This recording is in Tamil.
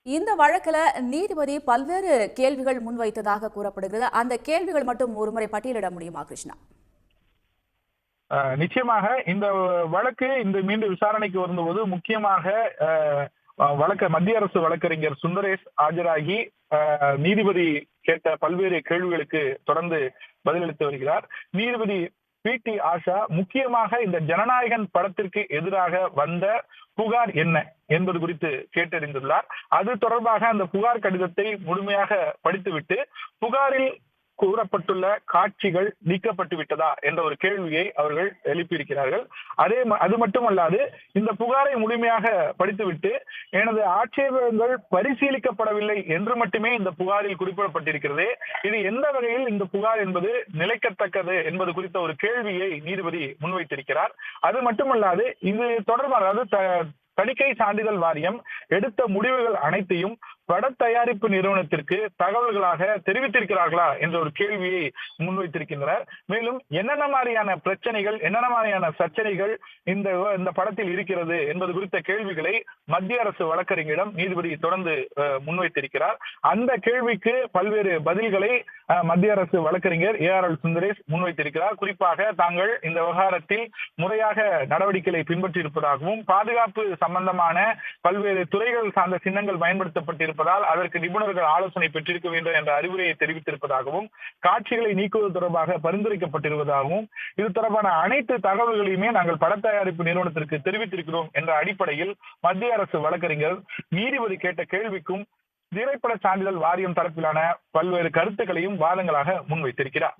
இந்த வழக்குல நீதிபதி பல்வேறு கேள்விகள் முன்வைத்ததாக கூறப்படுகிறது. அந்த கேள்விகள் மட்டும் ஒருமுறை பட்டியலிட முடியுமா கிருஷ்ணா? நிச்சயமாக இந்த வழக்கு மீண்டும் விசாரணைக்கு வந்தபோது முக்கியமாக மத்திய அரசு வழக்கறிஞர் சுந்தரேஷ் ஆஜராகி நீதிபதி கேட்ட பல்வேறு கேள்விகளுக்கு தொடர்ந்து பதிலளித்து வருகிறார். நீதிபதி பி.டி. ஆஷா முக்கியமாக இந்த ஜனநாயகன் படத்திற்கு எதிராக வந்த புகார் என்ன என்பது குறித்து கேட்டறிந்துள்ளார். அது தொடர்பாக அந்த புகார் கடிதத்தை முழுமையாக படித்துவிட்டு புகாரில் கூறப்பட்டுள்ள காட்சிகள் நீக்கப்பட்டு விட்டதா என்ற ஒரு கேள்வியை அவர்கள் எழுப்பியிருக்கிறார்கள். அது மட்டுமல்லாது இந்த புகாரை முழுமையாக படித்துவிட்டு எனது ஆட்சேபங்கள் பரிசீலிக்கப்படவில்லை என்று மட்டுமே இந்த புகாரில் குறிப்பிடப்பட்டிருக்கிறது. இது எந்த வகையில் இந்த புகார் என்பது நிலைக்கத்தக்கது என்பது குறித்த ஒரு கேள்வியை நீதிபதி முன்வைத்திருக்கிறார். அது மட்டுமல்லாது இது தொடர்பாக தணிக்கை சான்றிதழ் வாரியம் எடுத்த முடிவுகள் அனைத்தையும் பட தயாரிப்பு நிறுவனத்திற்கு தகவல்களாக தெரிவித்திருக்கிறார்களா என்ற ஒரு கேள்வியை முன்வைத்திருக்கின்றனர். மேலும் என்னென்ன மாதிரியான பிரச்சனைகள், என்னென்ன மாதிரியான சர்ச்சனைகள் இந்த படத்தில் இருக்கிறது என்பது குறித்த கேள்விகளை மத்திய அரசு வழக்கறிஞரிடம் நீதிபதி தொடர்ந்து முன்வைத்திருக்கிறார். அந்த கேள்விக்கு பல்வேறு பதில்களை மத்திய அரசு வழக்கறிஞர் A.R.L. சுந்தரேஷ் முன்வைத்திருக்கிறார். குறிப்பாக தாங்கள் இந்த விவகாரத்தில் முறையாக நடவடிக்கைகளை பின்பற்றியிருப்பதாகவும் பாதுகாப்பு சம்பந்தமான பல்வேறு துறைகள் சார்ந்த சின்னங்கள் பயன்படுத்தப்பட்டிருப்பதால் அதற்கு நிபுணர்கள் ஆலோசனை பெற்றிருக்க வேண்டும் என்ற அறிவுரையை தெரிவித்திருப்பதாகவும் காட்சிகளை நீக்குவது தொடர்பாக பரிந்துரைக்கப்பட்டிருப்பதாகவும் இது தொடர்பான அனைத்து தகவல்களையுமே நாங்கள் பட தயாரிப்பு நிறுவனத்திற்கு தெரிவித்திருக்கிறோம் என்ற அடிப்படையில் மத்திய அரசு வழக்கறிஞர் நீதிபதி கேட்ட கேள்விக்கும் திரைப்பட சான்றிதழ் வாரியம் தரப்பிலான பல்வேறு கருத்துக்களையும் வாதங்களாக முன்வைத்திருக்கிறார்.